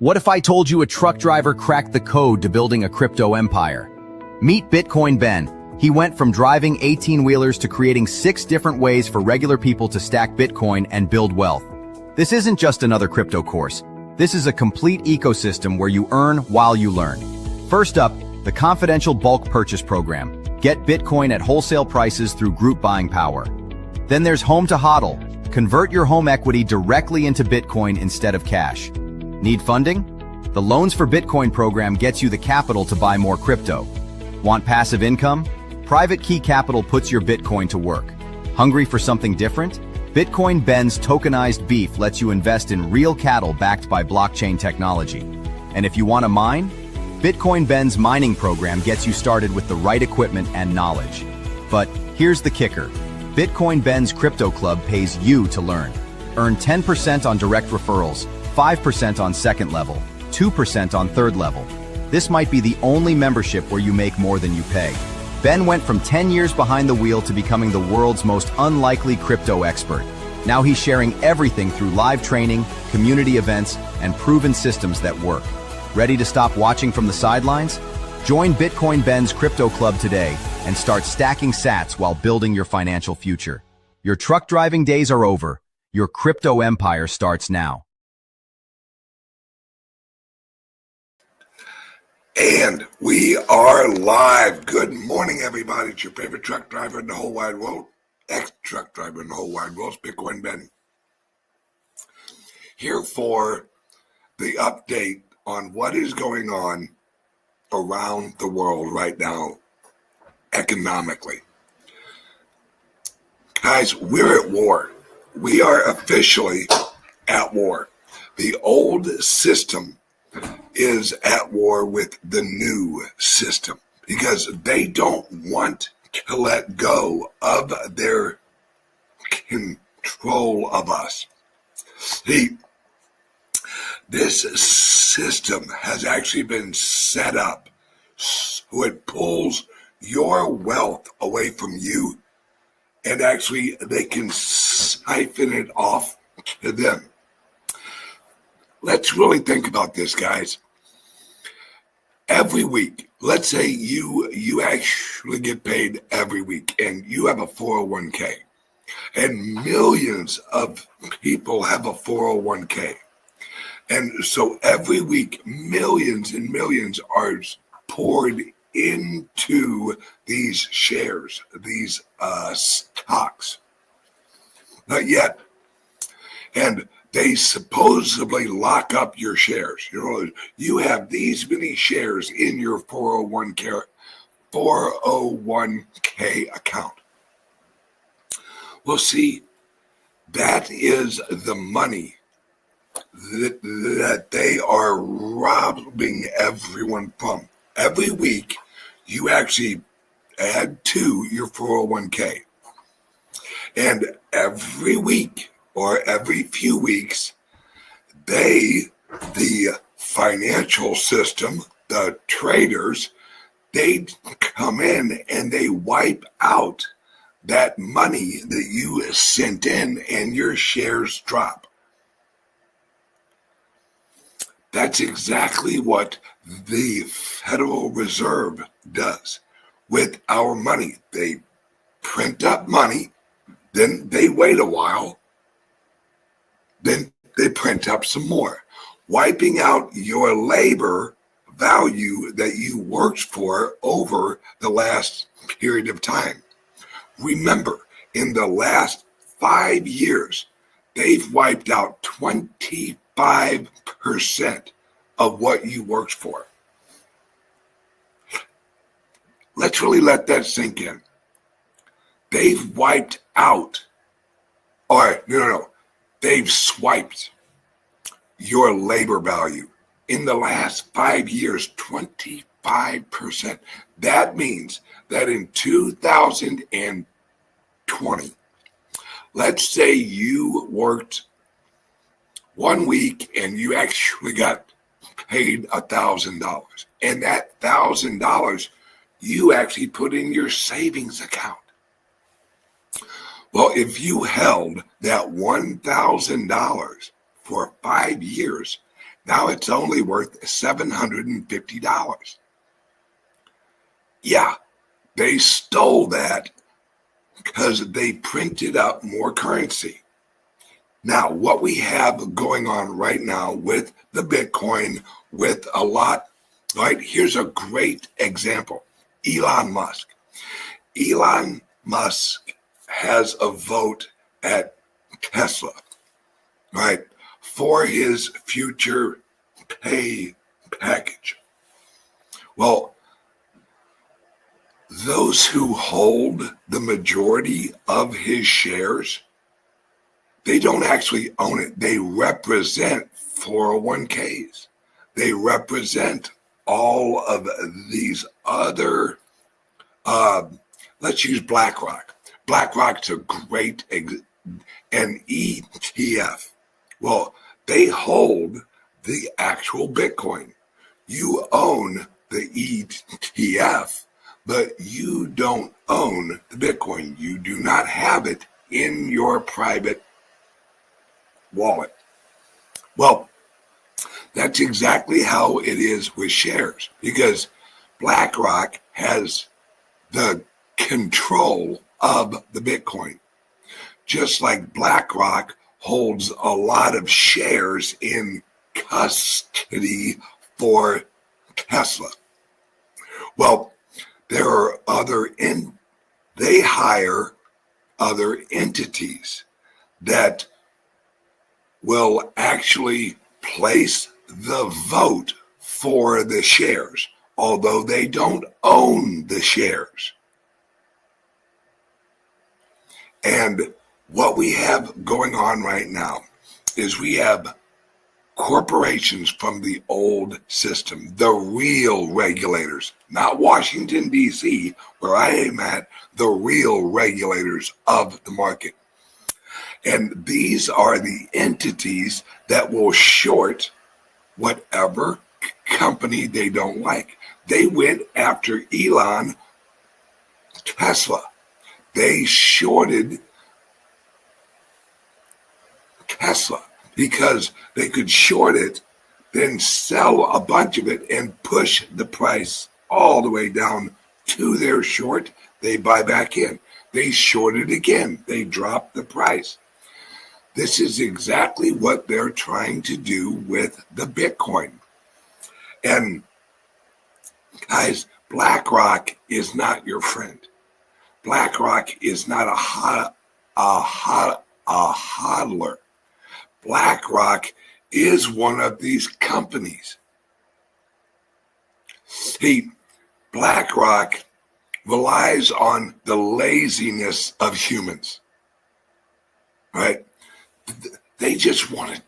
What if I told you a truck driver cracked the code to building a crypto empire? Meet Bitcoin Ben. He went from driving 18-wheelers to creating 6 different ways for regular people to stack Bitcoin and build wealth. This isn't just another crypto course. This is a complete ecosystem where you earn while you learn. First up, the confidential bulk purchase program. Get Bitcoin at wholesale prices through group buying power. Then there's Home to HODL. Convert your home equity directly into Bitcoin instead of cash. Need funding? The Loans for Bitcoin program gets you the capital to buy more crypto. Want passive income? Private Key Capital puts your Bitcoin to work. Hungry for something different? Bitcoin Ben's tokenized beef lets you invest in real cattle backed by blockchain technology. And if you want to mine? Bitcoin Ben's mining program gets you started with the right equipment and knowledge. But here's the kicker. Bitcoin Ben's Crypto Club pays you to learn. Earn 10% on direct referrals, 5% on second level, 2% on third level. This might be the only membership where you make more than you pay. Ben went from 10 years behind the wheel to becoming the world's most unlikely crypto expert. Now he's sharing everything through live training, community events, and proven systems that work. Ready to stop watching from the sidelines? Join Bitcoin Ben's Crypto Club today and start stacking sats while building your financial future. Your truck driving days are over. Your crypto empire starts now. And we are live. Good morning, everybody. It's your favorite truck driver in the whole wide world, ex-truck driver in the whole wide world, Bitcoin Ben. Here for the update on what is going on around the world right now, economically. Guys, we're at war. We are officially at war. The old system is at war with the new system because they don't want to let go of their control of us. See, this system has actually been set up so it pulls your wealth away from you, and actually they can siphon it off to them. Let's really think about this, guys. Every week, let's say you actually get paid every week and you have a 401k, and millions of people have a 401k. And so every week, millions and millions are poured into these shares, these stocks. Not yet. And they supposedly lock up your shares. You know, you have these many shares in your 401k account. Well, see, that is the money that they are robbing everyone from. Every week, you actually add to your 401k. And every week, or every few weeks, the financial system, the traders, they come in and they wipe out that money that you sent in and your shares drop. That's exactly what the Federal Reserve does with our money. They print up money, then they wait a while, then they print up some more, wiping out your labor value that you worked for over the last period of time. Remember, in the last 5 years, they've wiped out 25% of what you worked for. Let's really let that sink in. They've wiped out, they've swiped your labor value in the last 5 years, 25%. That means that in 2020, let's say you worked 1 week and you actually got paid $1,000. And that $1,000 you actually put in your savings account. Well, if you held that $1,000 for 5 years, Now it's only worth $750. Yeah, they stole that because they printed up more currency. Now, what we have going on right now with the Bitcoin, with a lot, right? Here's a great example. Elon Musk. Elon Musk has a vote at Tesla, right, for his future pay package. Well, those who hold the majority of his shares, they don't actually own it. They represent 401ks. They represent all of these other, let's use BlackRock. BlackRock's a great an ETF. Well, they hold the actual Bitcoin. You own the ETF, but you don't own the Bitcoin. You do not have it in your private wallet. Well, that's exactly how it is with shares, because BlackRock has the control of the Bitcoin. Just like BlackRock holds a lot of shares in custody for Tesla. Well, there are they hire other entities that will actually place the vote for the shares, although they don't own the shares. And what we have going on right now is we have corporations from the old system, the real regulators, not Washington, D.C., where I am at, the real regulators of the market. And these are the entities that will short whatever company they don't like. They went after Elon Tesla. They shorted Tesla because they could short it, then sell a bunch of it and push the price all the way down to their short. They buy back in. They short it again. They drop the price. This is exactly what they're trying to do with the Bitcoin. And guys, BlackRock is not your friend. BlackRock is not a hodler. BlackRock is one of these companies. See, BlackRock relies on the laziness of humans, right? They just want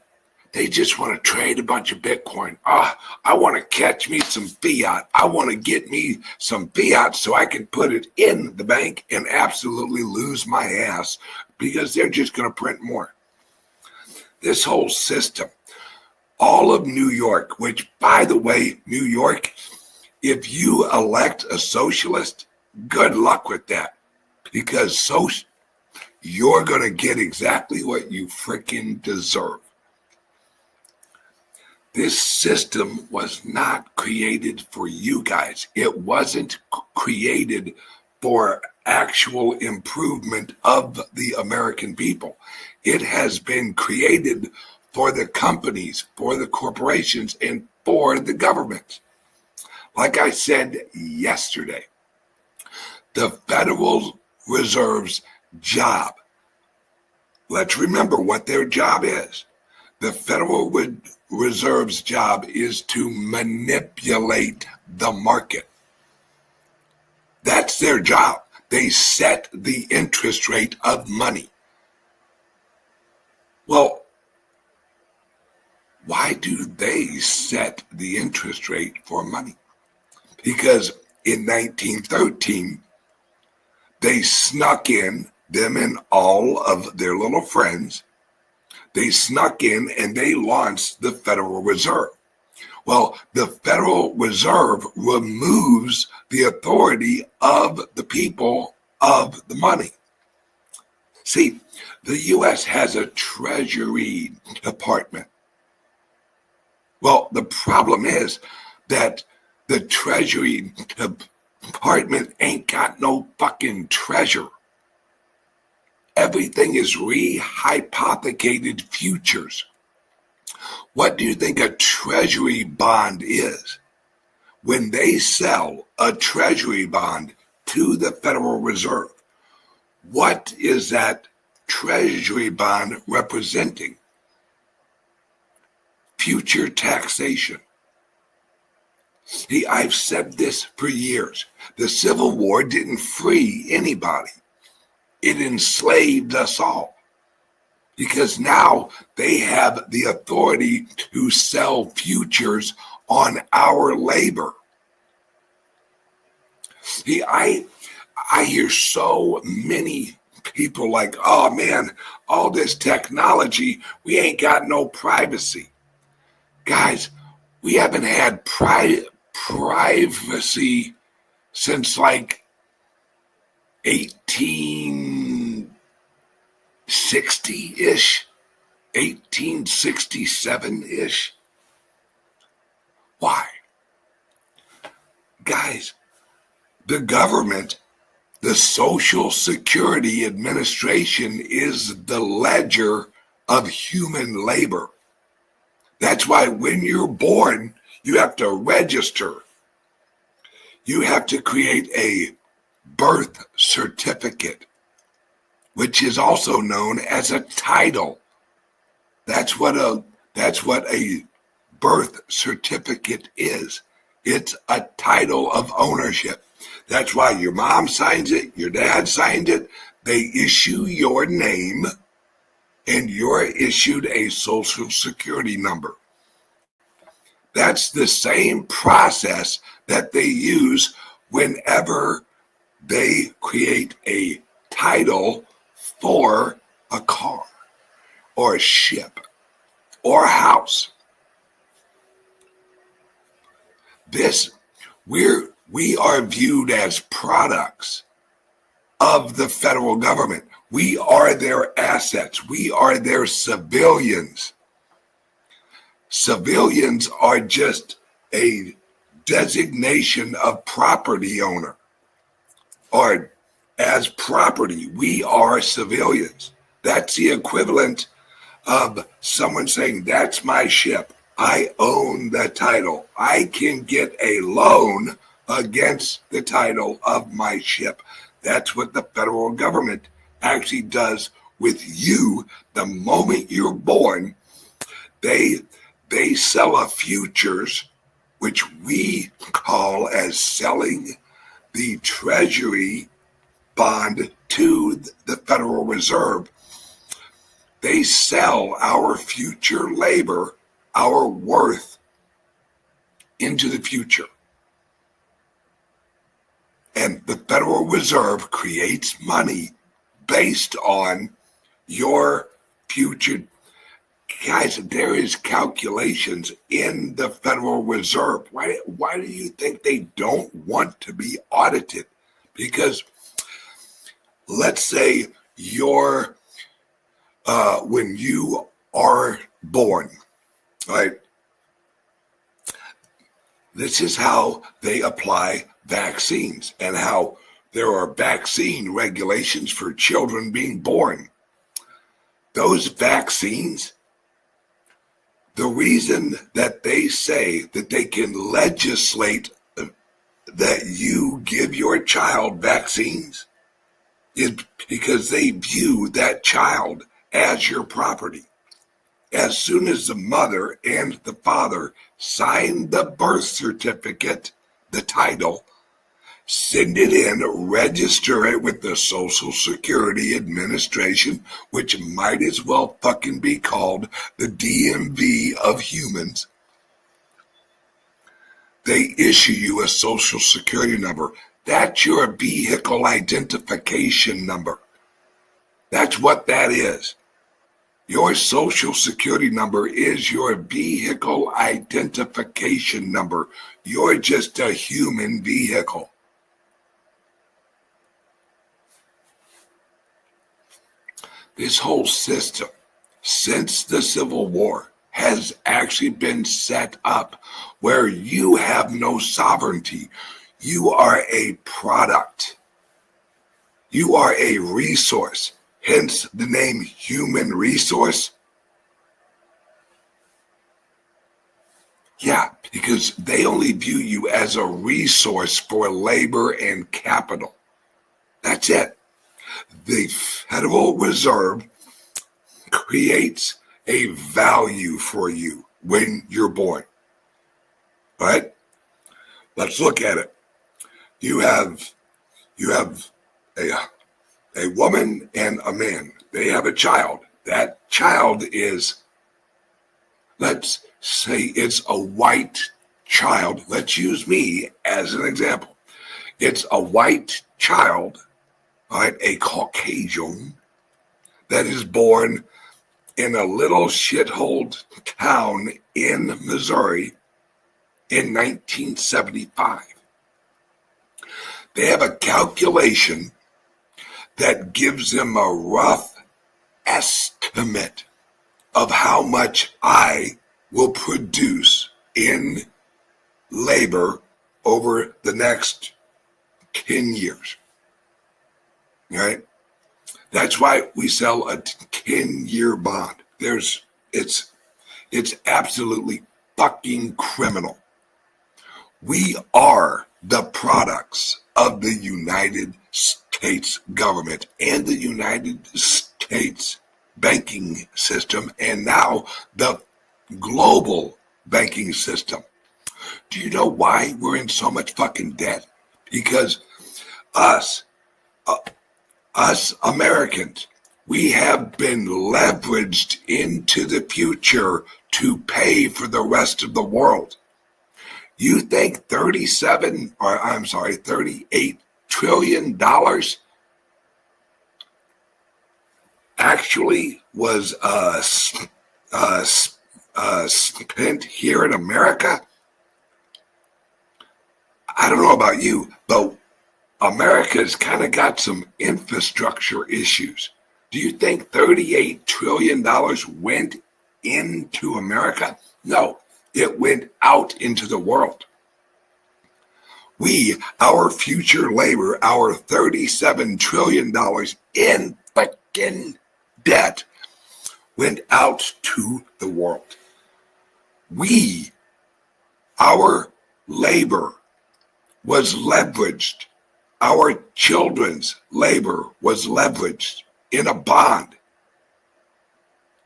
to trade a bunch of Bitcoin. I want to catch me some fiat. I want to get me some fiat so I can put it in the bank and absolutely lose my ass because they're just going to print more. This whole system, all of New York, which, by the way, New York, if you elect a socialist, good luck with that, because you're going to get exactly what you freaking deserve. This system was not created for you guys. It wasn't created for actual improvement of the American people. It has been created for the companies, for the corporations, and for the government. Like I said yesterday, the Federal Reserve's job, let's remember what their job is. The Federal Reserve's job is to manipulate the market. That's their job. They set the interest rate of money. Well, why do they set the interest rate for money? Because in 1913, they snuck in, them and all of their little friends, they snuck in and they launched the Federal Reserve. Well, the Federal Reserve removes the authority of the people of the money. See, the U.S. has a Treasury Department. Well, the problem is that the Treasury Department ain't got no fucking treasure. Everything is rehypothecated futures. What do you think a treasury bond is? When they sell a treasury bond to the Federal Reserve, what is that treasury bond representing? Future taxation. See, I've said this for years. The Civil War didn't free anybody. It enslaved us all. Because now they have the authority to sell futures on our labor. See, I hear so many people like, oh man, all this technology, we ain't got no privacy. Guys, we haven't had privacy since like 1860-ish, 1867-ish. Why? Guys, the government, the Social Security Administration is the ledger of human labor. That's why when you're born, you have to register. You have to create a birth certificate, which is also known as a title. That's what a birth certificate is. It's a title of ownership. That's why your mom signs it, your dad signed it. They issue your name, and you're issued a Social Security number. That's the same process that they use whenever they create a title for a car or a ship or a house. We are viewed as products of the federal government. We are their assets. We are their civilians. Civilians are just a designation of property owner. Or as property, we are civilians. That's the equivalent of someone saying, that's my ship. I own the title. I can get a loan against the title of my ship. That's what the federal government actually does with you the moment you're born. They sell a futures, which we call as selling the Treasury bond to the Federal Reserve. They sell our future labor, our worth, into the future. And the Federal Reserve creates money based on your future. Guys, there is calculations in the Federal Reserve. Why do you think they don't want to be audited? Because let's say when you are born, right? This is how they apply vaccines and how there are vaccine regulations for children being born. Those vaccines, the reason that they say that they can legislate that you give your child vaccines is because they view that child as your property. As soon as the mother and the father sign the birth certificate, the title, send it in, register it with the Social Security Administration, which might as well fucking be called the DMV of humans. They issue you a Social Security number. That's your vehicle identification number. That's what that is. Your Social Security number is your vehicle identification number. You're just a human vehicle. This whole system, since the Civil War, has actually been set up where you have no sovereignty. You are a product. You are a resource, hence the name human resource. Yeah, because they only view you as a resource for labor and capital. That's it. The Federal Reserve creates a value for you when you're born. All right? Let's look at it. You have a woman and a man. They have a child. That child is, let's say it's a white child. Let's use me as an example. It's a white child, all right, a Caucasian that is born in a little shithole town in Missouri in 1975. They have a calculation that gives them a rough estimate of how much I will produce in labor over the next 10 years. All right? That's why we sell a 10-year bond. It's absolutely fucking criminal. We are the products of the United States government and the United States banking system, and now the global banking system. Do you know why we're in so much fucking debt? Because us Americans, we have been leveraged into the future to pay for the rest of the world. You think $38 trillion actually was spent here in America? I don't know about you, but America's kind of got some infrastructure issues. Do you think $38 trillion went into America? No, it went out into the world. Our future labor, our $37 trillion in fucking debt went out to the world. Our labor was leveraged. Our children's labor was leveraged in a bond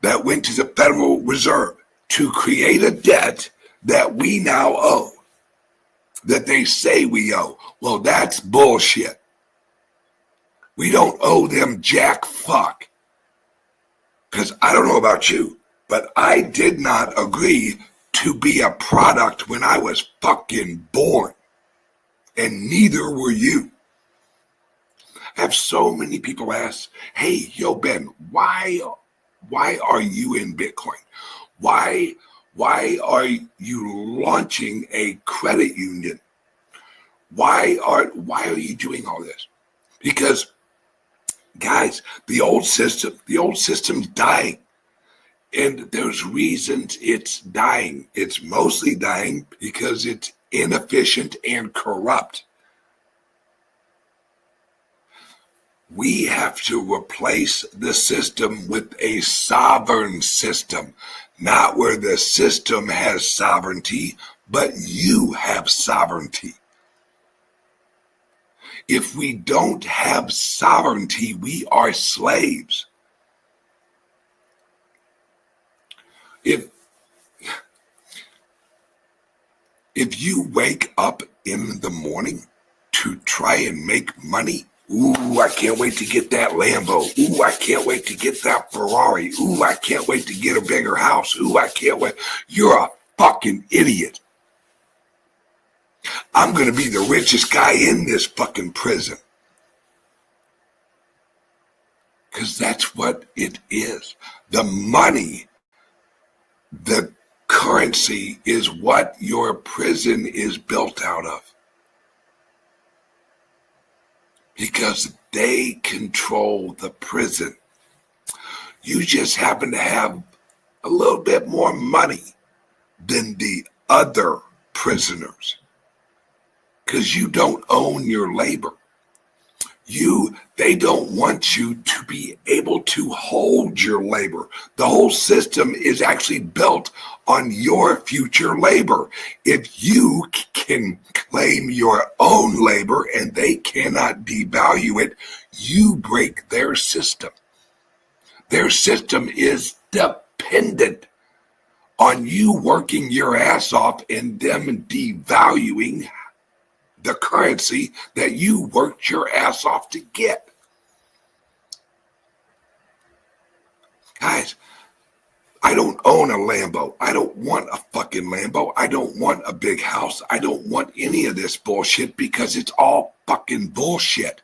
that went to the Federal Reserve to create a debt that we now owe, that they say we owe. Well, that's bullshit. We don't owe them jack fuck. Because I don't know about you, but I did not agree to be a product when I was fucking born. And neither were you. I have so many people ask, hey, yo, Ben, why are you in Bitcoin? Why are you launching a credit union? Why are you doing all this? Because, guys, the old system's dying. And there's reasons it's dying. It's mostly dying because it's inefficient and corrupt. We have to replace the system with a sovereign system, not where the system has sovereignty, but you have sovereignty. If we don't have sovereignty, we are slaves. If you wake up in the morning to try and make money, ooh, I can't wait to get that Lambo. Ooh, I can't wait to get that Ferrari. Ooh, I can't wait to get a bigger house. Ooh, I can't wait. You're a fucking idiot. I'm going to be the richest guy in this fucking prison. Because that's what it is. The money, the currency is what your prison is built out of. Because they control the prison. You just happen to have a little bit more money than the other prisoners because you don't own your labor. They don't want you to be able to hold your labor. The whole system is actually built on your future labor. If you can claim your own labor and they cannot devalue it, you break their system. Their system is dependent on you working your ass off and them devaluing the currency that you worked your ass off to get. Guys, I don't own a Lambo. I don't want a fucking Lambo. I don't want a big house. I don't want any of this bullshit because it's all fucking bullshit.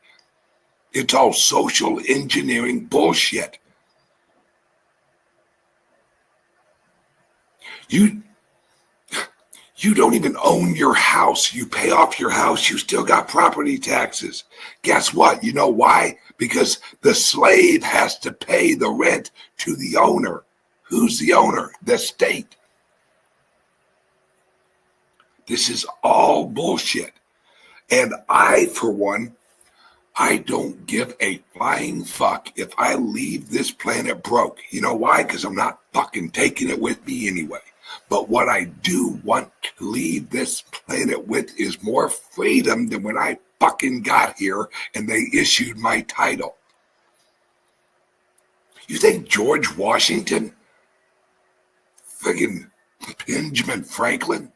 It's all social engineering bullshit. You don't even own your house. You pay off your house. You still got property taxes. Guess what? You know why? Because the slave has to pay the rent to the owner. Who's the owner? The state. This is all bullshit. And I, for one, I don't give a flying fuck if I leave this planet broke. You know why? Because I'm not fucking taking it with me anyway. But what I do want to leave this planet with is more freedom than when I fucking got here and they issued my title. You think George Washington, friggin' Benjamin Franklin,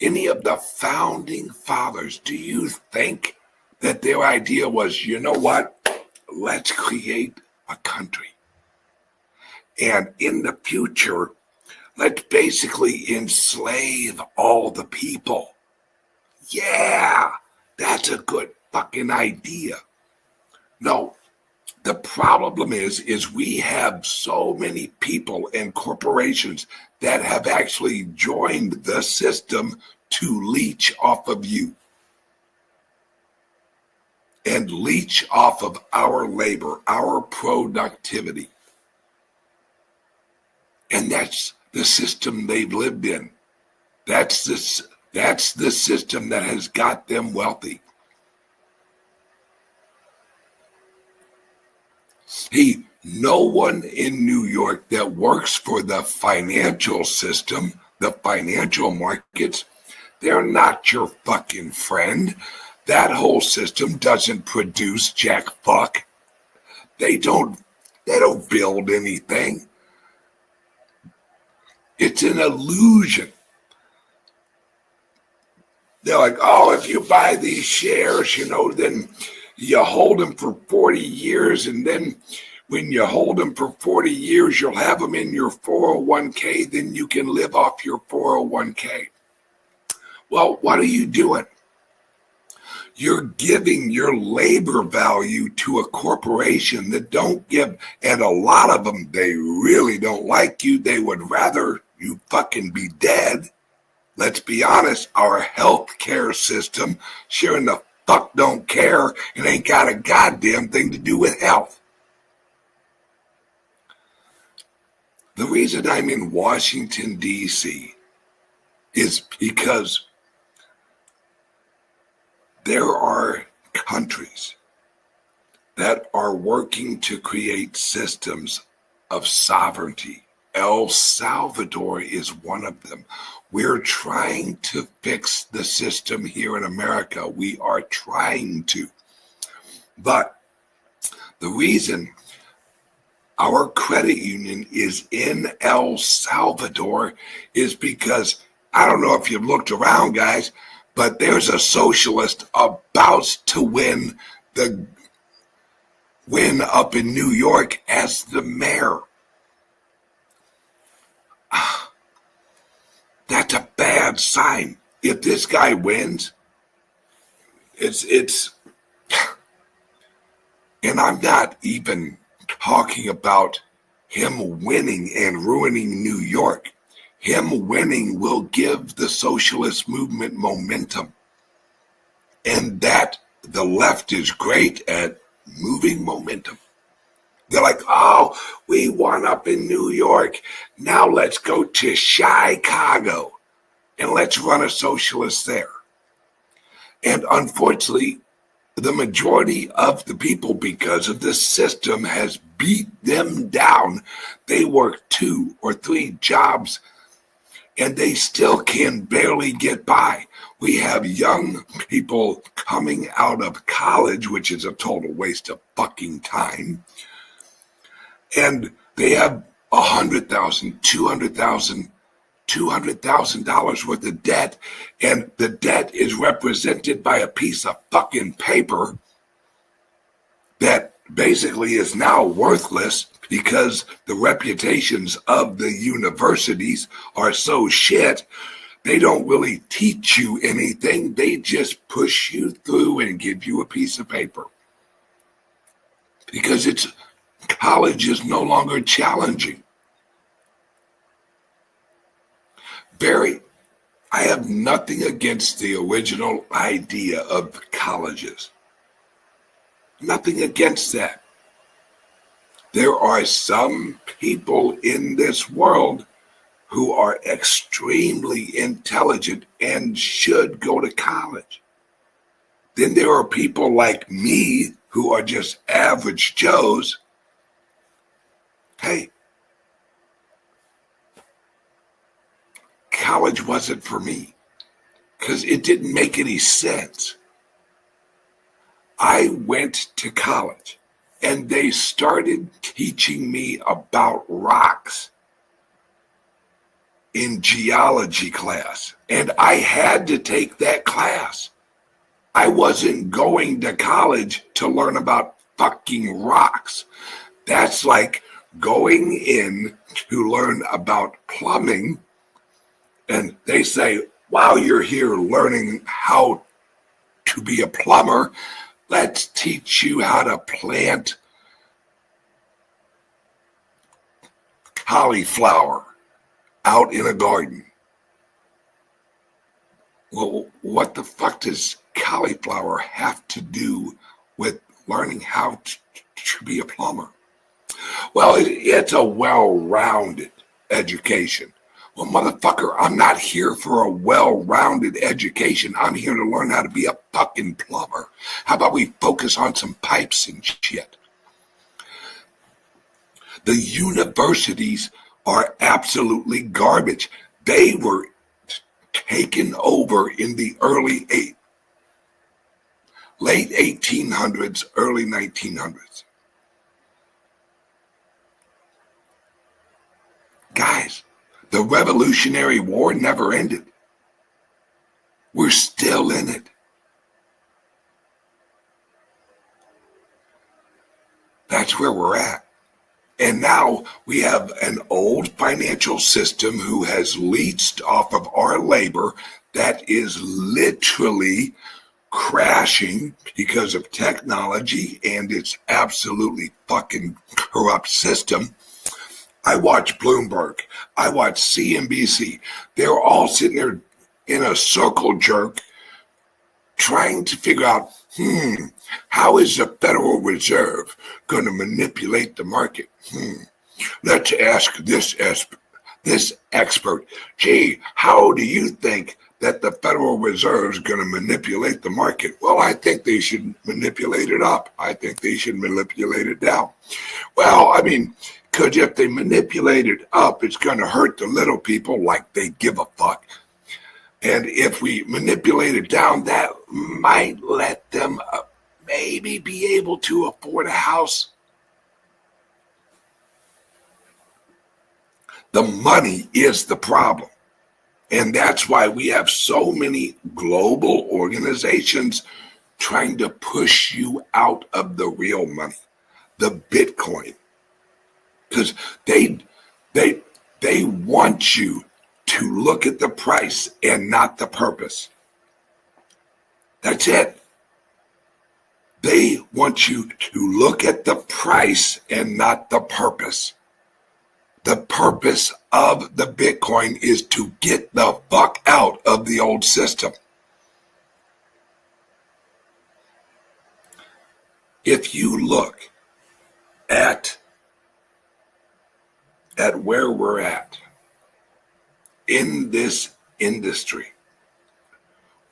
any of the founding fathers, do you think that their idea was, you know what, let's create a country. And in the future, let's basically enslave all the people. Yeah, that's a good fucking idea. No, the problem is we have so many people and corporations that have actually joined the system to leech off of you and leech off of our labor, our productivity. And that's the system they've lived in. That's the system that has got them wealthy. See, no one in New York that works for the financial system, the financial markets, they're not your fucking friend. That whole system doesn't produce jack fuck. They don't build anything. It's an illusion. They're like, oh, if you buy these shares, then you hold them for 40 years. And then when you hold them for 40 years, you'll have them in your 401k. Then you can live off your 401k. Well, what are you doing? You're giving your labor value to a corporation that don't give, and a lot of them, they really don't like you. They would rather you fucking be dead. Let's be honest, our healthcare system sure in the fuck don't care and ain't got a goddamn thing to do with health. The reason I'm in Washington, D.C. is because there are countries that are working to create systems of sovereignty. El Salvador is one of them. We're trying to fix the system here in America. We are trying to. But the reason our credit union is in El Salvador is because, I don't know if you've looked around, guys, but there's a socialist about to win up in New York as the mayor. That's a bad sign. If this guy wins, it's and I'm not even talking about him winning and ruining New York. Him winning will give the socialist movement momentum. And that the left is great at moving momentum. They're like, oh, we won up in New York. Now let's go to Chicago and let's run a socialist there. And unfortunately, the majority of the people, because of the system, has beat them down. They work 2 or 3 jobs and they still can barely get by. We have young people coming out of college, which is a total waste of fucking time. And they have $100,000, $200,000 worth of debt, and the debt is represented by a piece of fucking paper that basically is now worthless because the reputations of the universities are so shit. They don't really teach you anything. They just push you through and give you a piece of paper because college is no longer challenging. I have nothing against the original idea of colleges. Nothing against that. There are some people in this world who are extremely intelligent and should go to college. Then there are people like me who are just average Joes. Hey, college wasn't for me because it didn't make any sense. I went to college and they started teaching me about rocks in geology class, and I had to take that class. I wasn't going to college to learn about fucking rocks. That's like going in to learn about plumbing, and they say, while you're here learning how to be a plumber, let's teach you how to plant cauliflower out in a garden. Well, what the fuck does cauliflower have to do with learning how to be a plumber? Well, it's a well-rounded education. Well, motherfucker, I'm not here for a well-rounded education. I'm here to learn how to be a fucking plumber. How about we focus on some pipes and shit? The universities are absolutely garbage. They were taken over in the late 1800s, early 1900s. Guys, the Revolutionary War never ended. We're still in it. That's where we're at. And now we have an old financial system who has leached off of our labor that is literally crashing because of technology and its absolutely fucking corrupt system. I watch Bloomberg. I watch CNBC. They're all sitting there in a circle jerk trying to figure out, how is the Federal Reserve going to manipulate the market? Let's ask this expert. Gee, how do you think that the Federal Reserve is going to manipulate the market? Well, I think they should manipulate it up. I think they should manipulate it down. Well, I mean, because if they manipulate it up, it's going to hurt the little people like they give a fuck. And if we manipulate it down, that might let them maybe be able to afford a house. The money is the problem. And that's why we have so many global organizations trying to push you out of the real money, the Bitcoin. Because they want you to look at the price and not the purpose. That's it. They want you to look at the price and not the purpose. The purpose of the Bitcoin is to get the fuck out of the old system. If you look at where we're at in this industry.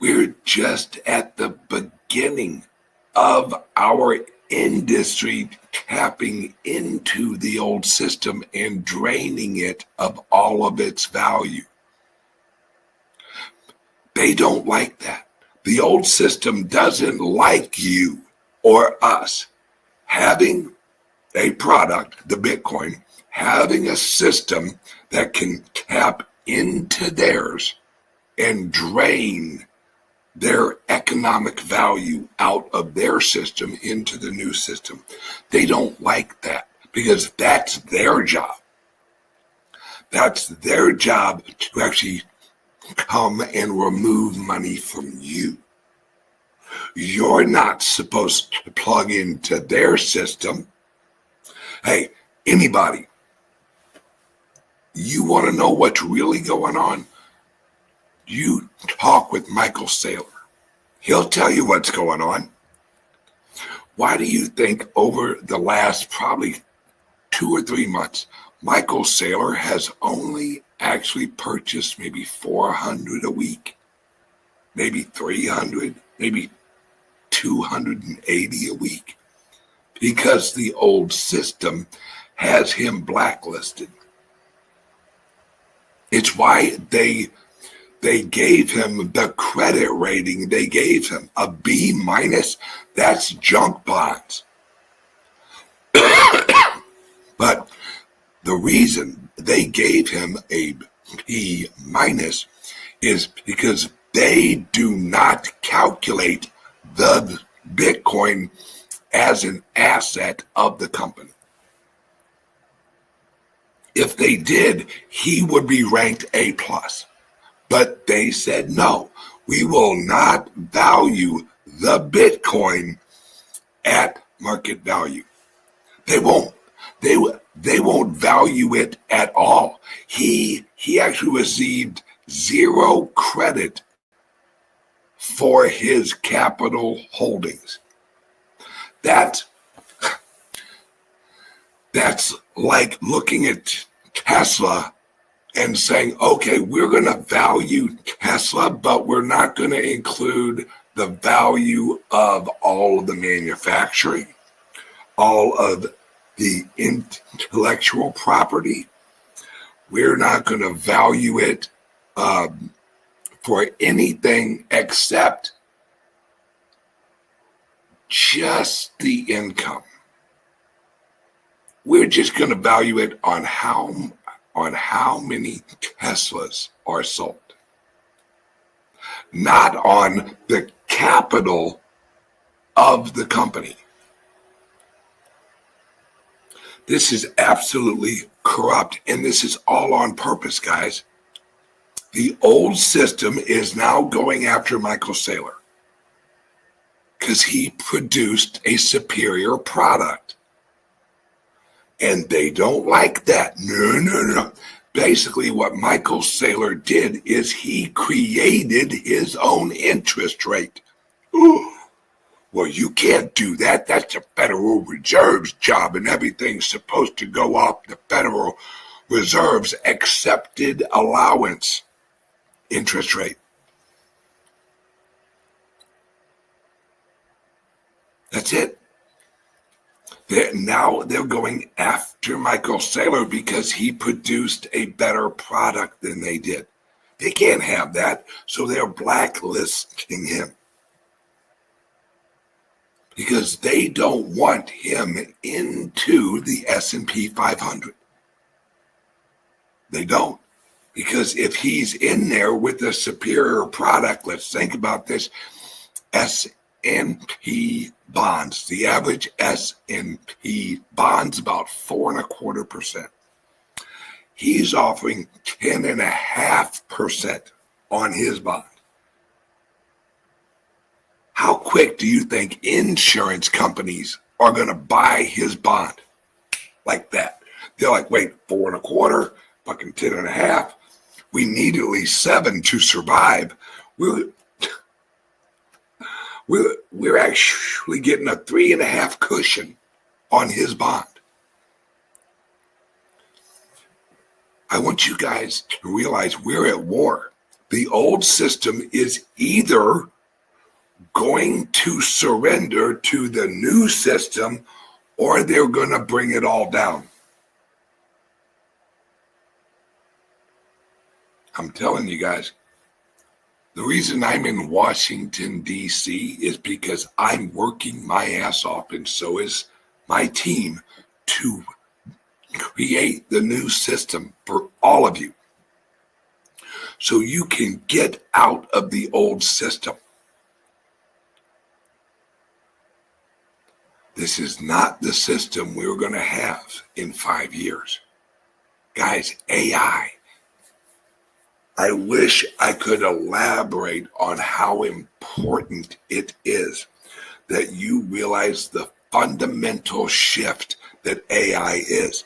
We're just at the beginning of our industry tapping into the old system and draining it of all of its value. They don't like that. The old system doesn't like you or us having a product, the Bitcoin, having a system that can tap into theirs and drain their economic value out of their system into the new system. They don't like that because that's their job. That's their job to actually come and remove money from you. You're not supposed to plug into their system. Hey, anybody, you want to know what's really going on? You talk with Michael Saylor. He'll tell you what's going on. Why do you think over the last probably 2 or 3 months, Michael Saylor has only actually purchased maybe 400 a week, maybe 300, maybe 280 a week? Because the old system has him blacklisted. It's why they gave him the credit rating they gave him, a B minus. That's junk bonds. But the reason they gave him a B minus is because they do not calculate the Bitcoin as an asset of the company. If they did, he would be ranked A plus. But they said, no, we will not value the Bitcoin at market value. They won't. They won't value it at all. He actually received 0 credit for his capital holdings. That's like looking at Tesla and saying, okay, we're going to value Tesla, but we're not going to include the value of all of the manufacturing, all of the intellectual property. We're not going to value it for anything except just the income. We're just going to value it on how many Teslas are sold, not on the capital of the company. This is absolutely corrupt, and this is all on purpose, guys. The old system is now going after Michael Saylor because he produced a superior product. And they don't like that. No. Basically, what Michael Saylor did is he created his own interest rate. Ooh. Well, you can't do that. That's the Federal Reserve's job, and everything's supposed to go off the Federal Reserve's accepted allowance interest rate. That's it. Now they're going after Michael Saylor because he produced a better product than they did. They can't have that, so they're blacklisting him because they don't want him into the S&P 500. They don't, because if he's in there with a superior product, let's think about this, S&P bonds, the average S&P bonds about 4.25%. He's offering 10.5% on his bond. How quick do you think insurance companies are going to buy his bond like that? They're like, wait, 4.25, fucking 10.5. We need at least 7 to survive. We're actually getting a 3.5 cushion on his bond. I want you guys to realize we're at war. The old system is either going to surrender to the new system or they're going to bring it all down. I'm telling you guys, the reason I'm in Washington, D.C. is because I'm working my ass off, and so is my team, to create the new system for all of you so you can get out of the old system. This is not the system we're going to have in 5 years. Guys, AI. I wish I could elaborate on how important it is that you realize the fundamental shift that AI is.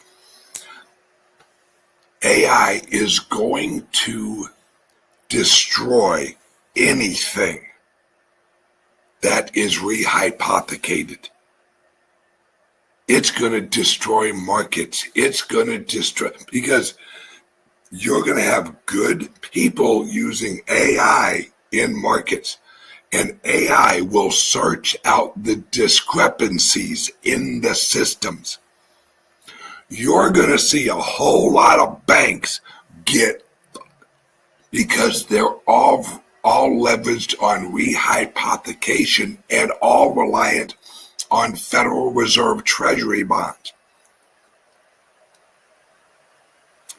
AI is going to destroy anything that is rehypothecated. It's going to destroy markets. It's going to destroy, because you're going to have good people using AI in markets, and AI will search out the discrepancies in the systems. You're going to see a whole lot of banks get, because they're all leveraged on rehypothecation and all reliant on Federal Reserve Treasury bonds.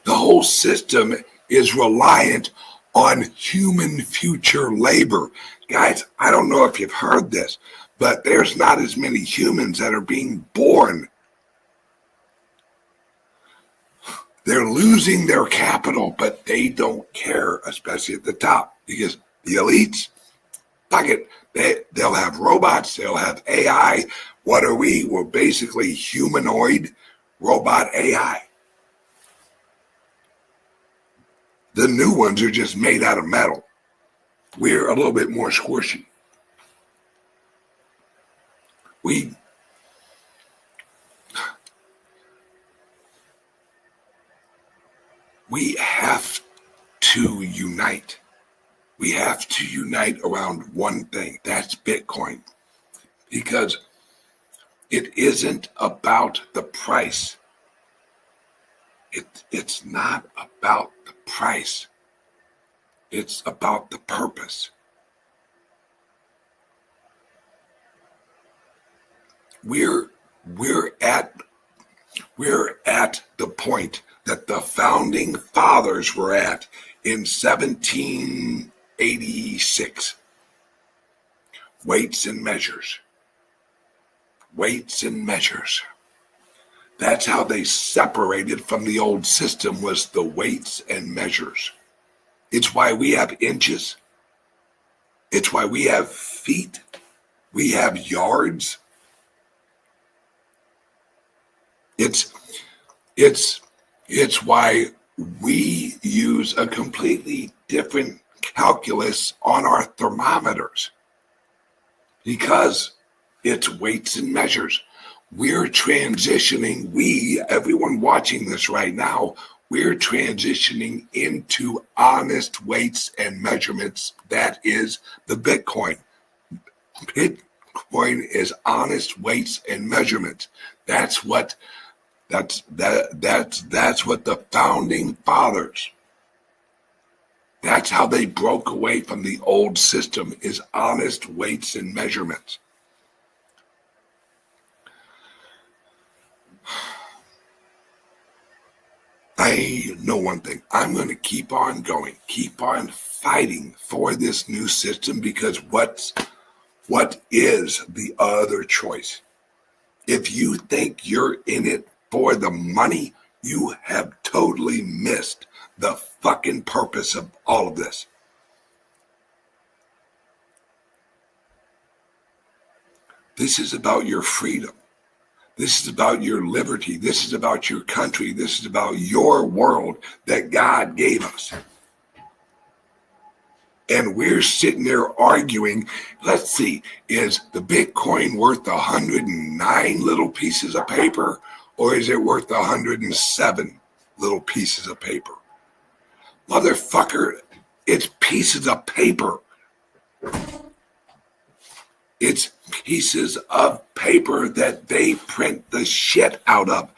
The whole system is reliant on human future labor. Guys, I don't know if you've heard this, but there's not as many humans that are being born. They're losing their capital, but they don't care, especially at the top, because the elites, fuck it, they'll have robots, they'll have AI. What are we? We're basically humanoid robot AI. The new ones are just made out of metal. We're a little bit more squishy. We have to unite. We have to unite around one thing. That's Bitcoin. Because it isn't about the price. It's not about the price. It's about the purpose. We're at the point that the founding fathers were at in 1786. Weights and measures. Weights and measures. That's how they separated from the old system, was the weights and measures. It's why we have inches. It's why we have feet. We have yards. It's why we use a completely different calculus on our thermometers, because it's weights and measures. We're transitioning, everyone watching this right now, we're transitioning into honest weights and measurements. That is the Bitcoin. Bitcoin is honest weights and measurements. That's what the founding fathers, that's how they broke away from the old system, is honest weights and measurements. I know one thing. I'm going to keep on going, keep on fighting for this new system, because what is the other choice? If you think you're in it for the money, you have totally missed the fucking purpose of all of this. This is about your freedom. This is about your liberty. This is about your country. This is about your world that God gave us. And we're sitting there arguing, let's see, is the Bitcoin worth 109 little pieces of paper, or is it worth 107 little pieces of paper. Motherfucker, it's pieces of paper. It's pieces of paper that they print the shit out of.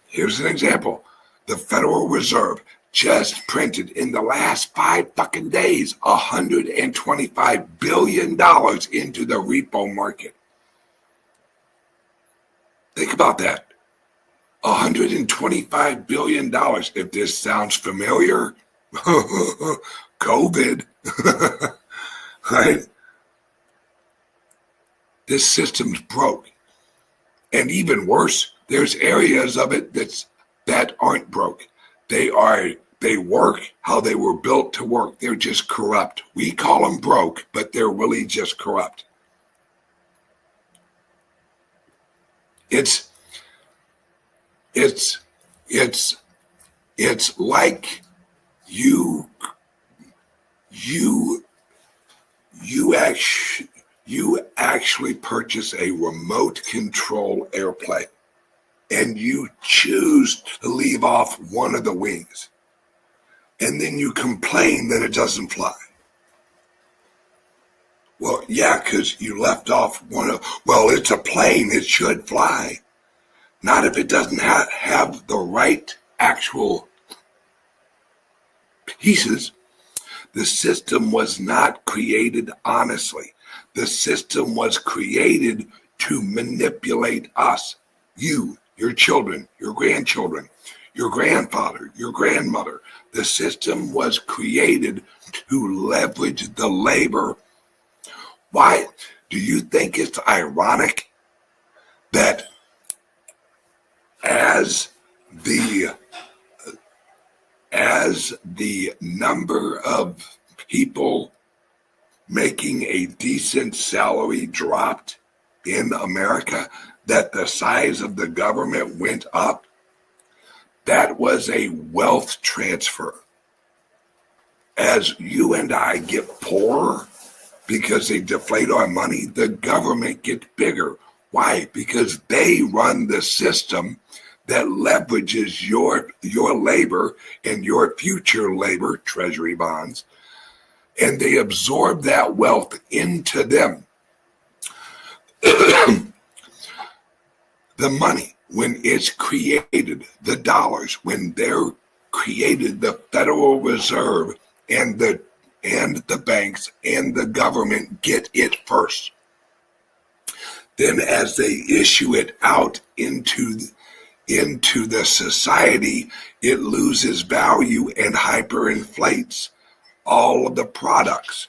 Here's an example. The Federal Reserve just printed in the last 5 fucking days $125 billion into the repo market. Think about that. $125 billion. If this sounds familiar, COVID, right? This system's broke. And even worse, there's areas of it that aren't broke. They work how they were built to work. They're just corrupt. We call them broke, but they're really just corrupt. It's like you actually purchase a remote control airplane and you choose to leave off one of the wings, and then you complain that it doesn't fly. Well, yeah, because you left off well, it's a plane, it should fly. Not if it doesn't have the right actual pieces. The system was not created honestly. The system was created to manipulate us, you, your children, your grandchildren, your grandfather, your grandmother. The system was created to leverage the labor. Why do you think it's ironic that as the number of people making a decent salary dropped in America, that the size of the government went up? That was a wealth transfer. As you and I get poorer because they deflate our money, the government gets bigger. Why? Because they run the system that leverages your labor and your future labor, treasury bonds, and they absorb that wealth into them. The money, when it's created, the dollars, when they're created, the Federal Reserve and the banks and the government get it first. Then as they issue it out into the society, it loses value and hyperinflates all of the products.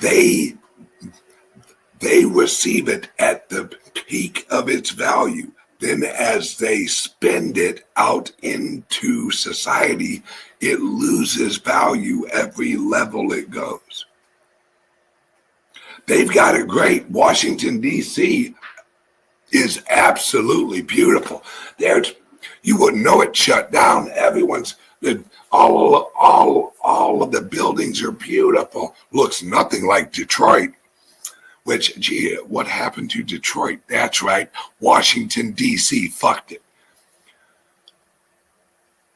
They receive it at the peak of its value. Then as they spend it out into society, it loses value every level it goes. They've got a great Washington, D.C. is absolutely beautiful. You wouldn't know it shut down. All of the buildings are beautiful. Looks nothing like Detroit. Which, gee, what happened to Detroit? That's right, Washington, D.C. fucked it.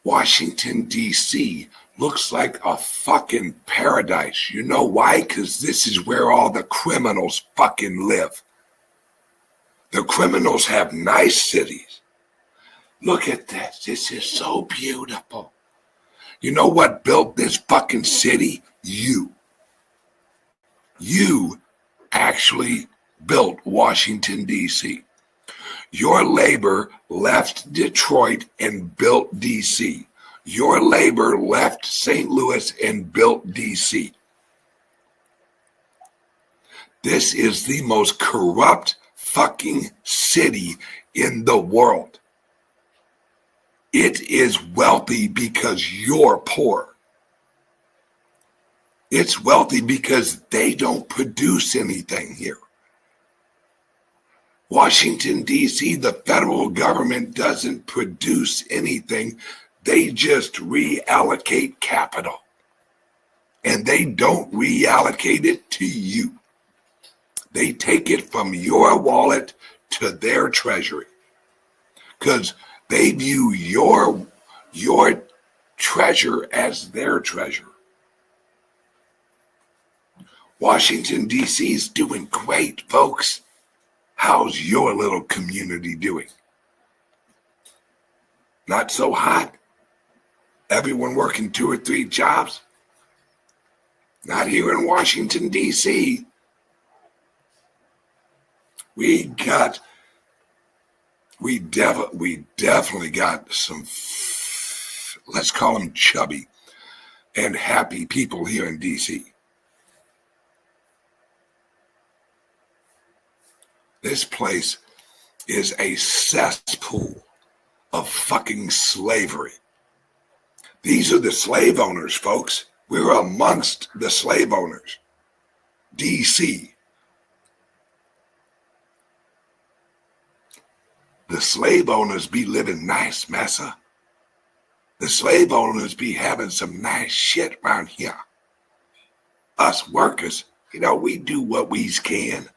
Washington, D.C. looks like a fucking paradise. You know why? Because this is where all the criminals fucking live. The criminals have nice cities. Look at this. This is so beautiful. You know what built this fucking city? You actually built Washington, D.C. Your labor left Detroit and built D.C. Your labor left St. Louis and built D.C. This is the most corrupt fucking city in the world. It is wealthy because you're poor. It's wealthy because they don't produce anything here. Washington, D.C., the federal government doesn't produce anything. They just reallocate capital. And they don't reallocate it to you. They take it from your wallet to their treasury. because they view your treasure as their treasure. Washington, D.C. is doing great, folks. How's your little community doing? Not so hot? Everyone working 2 or 3 jobs? Not here in Washington, D.C. We definitely got some, let's call them chubby and happy people here in D.C. This place is a cesspool of fucking slavery. These are the slave owners, folks. We're amongst the slave owners. D.C. The slave owners be living nice, massa. The slave owners be having some nice shit around here. Us workers, we do what we can.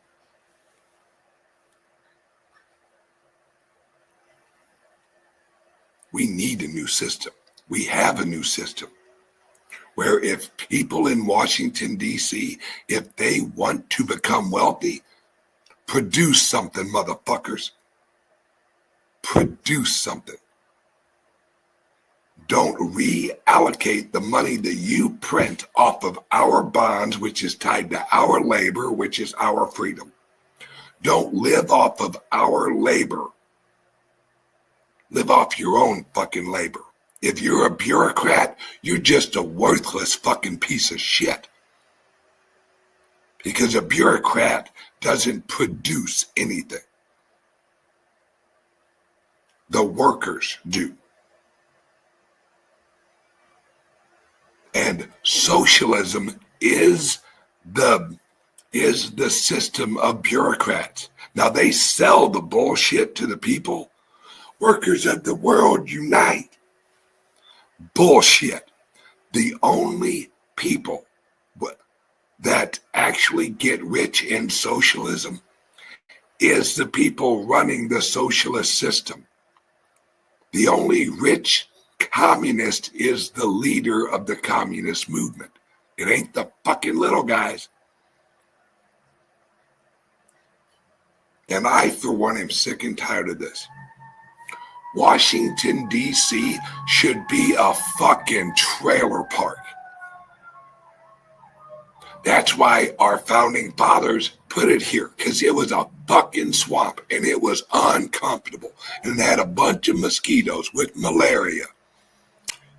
We need a new system. We have a new system where if people in Washington, D.C., if they want to become wealthy, produce something, motherfuckers. Produce something. Don't reallocate the money that you print off of our bonds, which is tied to our labor, which is our freedom. Don't live off of our labor. Live off your own fucking labor. If you're a bureaucrat, you're just a worthless fucking piece of shit. Because a bureaucrat doesn't produce anything. The workers do. And socialism is the system of bureaucrats. Now they sell the bullshit to the people. Workers of the world unite. Bullshit. The only people that actually get rich in socialism is the people running the socialist system. The only rich communist is the leader of the communist movement. It ain't the fucking little guys. And I, for one, am sick and tired of this. Washington, D.C. should be a fucking trailer park. That's why our founding fathers put it here, because it was a fucking swamp and it was uncomfortable and it had a bunch of mosquitoes with malaria.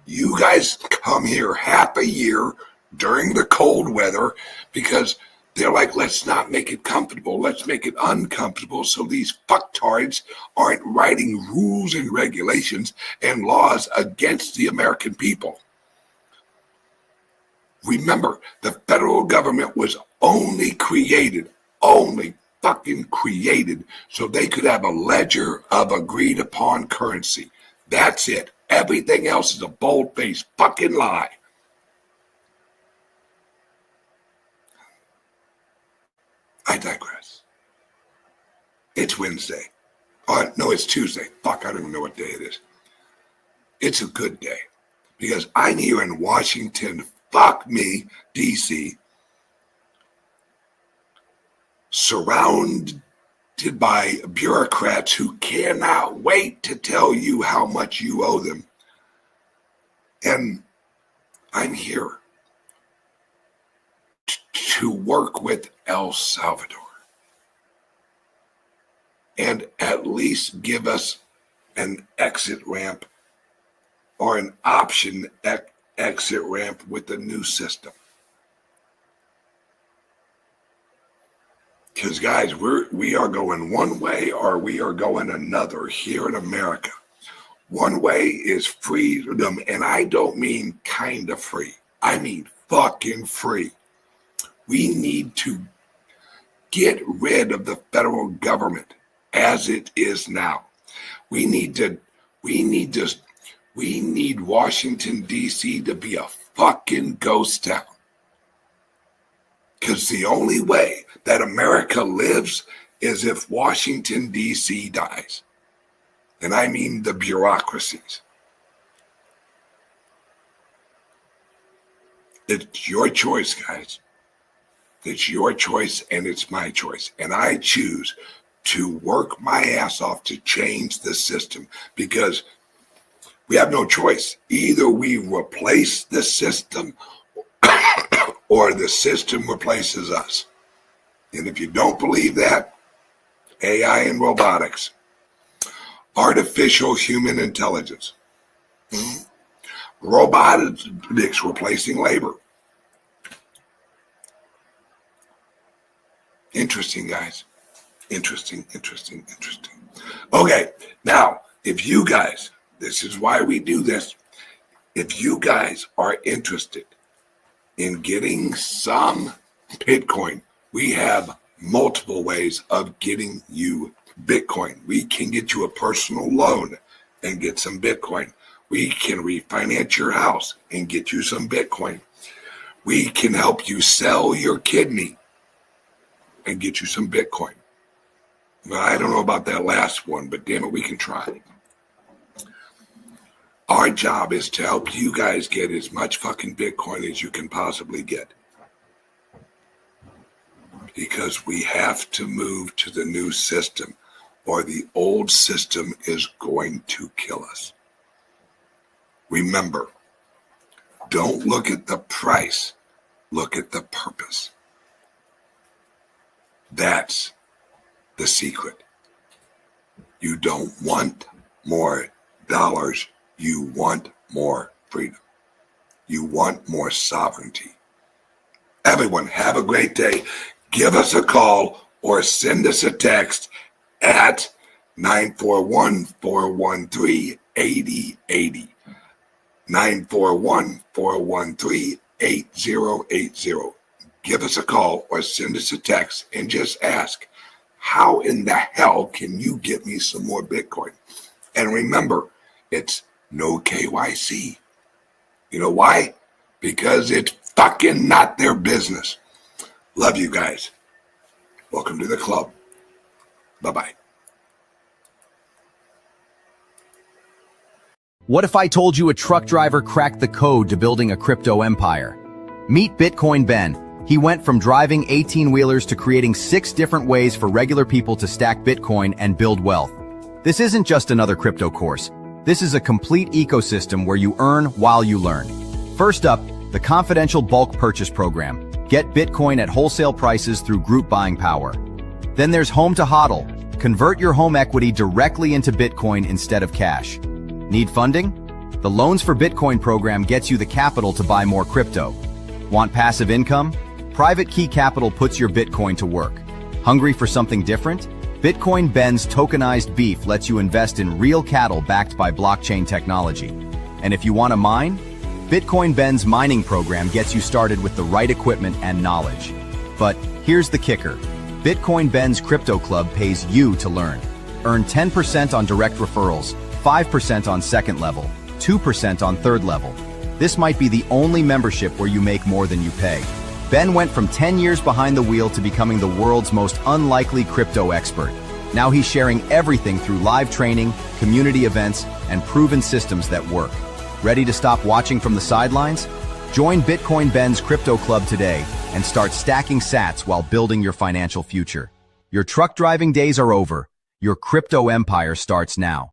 You guys come here half a year during the cold weather because they're like, let's not make it comfortable. Let's make it uncomfortable so these fucktards aren't writing rules and regulations and laws against the American people. Remember, the federal government was only fucking created so they could have a ledger of agreed upon currency. That's it. Everything else is a bold-faced fucking lie. I digress. It's Wednesday. No, it's Tuesday. Fuck, I don't even know what day it is. It's a good day because I'm here in Washington, fuck me, D.C., surrounded by bureaucrats who cannot wait to tell you how much you owe them. And I'm here to work with El Salvador and at least give us an exit ramp or an option exit ramp with the new system. Because guys, we are going one way or we are going another here in America. One way is freedom, and I don't mean kind of free. I mean fucking free. We need to get rid of the federal government as it is now. We need Washington, D.C. to be a fucking ghost town. Because the only way that America lives is if Washington, D.C. dies. And I mean the bureaucracies. It's your choice, guys. It's your choice and it's my choice. And I choose to work my ass off to change the system because we have no choice. Either we replace the system or the system replaces us. And if you don't believe that, AI and robotics, artificial human intelligence, robotics replacing labor. Interesting, guys. Interesting. Okay, now, if you guys, this is why we do this, if you guys are interested in getting some Bitcoin, we have multiple ways of getting you Bitcoin. We can get you a personal loan and get some Bitcoin. We can refinance your house and get you some Bitcoin. We can help you sell your kidney and get you some Bitcoin. Well, I don't know about that last one, but damn it, we can try. Our job is to help you guys get as much fucking Bitcoin as you can possibly get. Because we have to move to the new system, or the old system is going to kill us. Remember, don't look at the price, look at the purpose. That's the secret. You don't want more dollars, you want more freedom. You want more sovereignty. Everyone, have a great day. Give us a call or send us a text at 941-413-8080. 941-413-8080. Give us a call or send us a text and just ask, how in the hell can you get me some more Bitcoin? And remember, it's no KYC. You know why? Because it's fucking not their business. Love you guys. Welcome to the club. Bye-bye. What if I told you a truck driver cracked the code to building a crypto empire? Meet Bitcoin Ben. He went from driving 18-wheelers to creating 6 different ways for regular people to stack Bitcoin and build wealth. This isn't just another crypto course. This is a complete ecosystem where you earn while you learn. First up, the confidential bulk purchase program. Get Bitcoin at wholesale prices through group buying power. Then there's Home to HODL. Convert your home equity directly into Bitcoin instead of cash. Need funding? The Loans for Bitcoin program gets you the capital to buy more crypto. Want passive income? Private Key Capital puts your Bitcoin to work. Hungry for something different? Bitcoin Ben's tokenized beef lets you invest in real cattle backed by blockchain technology. And if you want to mine? Bitcoin Ben's mining program gets you started with the right equipment and knowledge. But here's the kicker. Bitcoin Ben's Crypto Club pays you to learn. Earn 10% on direct referrals, 5% on second level, 2% on third level. This might be the only membership where you make more than you pay. Ben went from 10 years behind the wheel to becoming the world's most unlikely crypto expert. Now he's sharing everything through live training, community events, and proven systems that work. Ready to stop watching from the sidelines? Join Bitcoin Ben's Crypto Club today and start stacking sats while building your financial future. Your truck driving days are over. Your crypto empire starts now.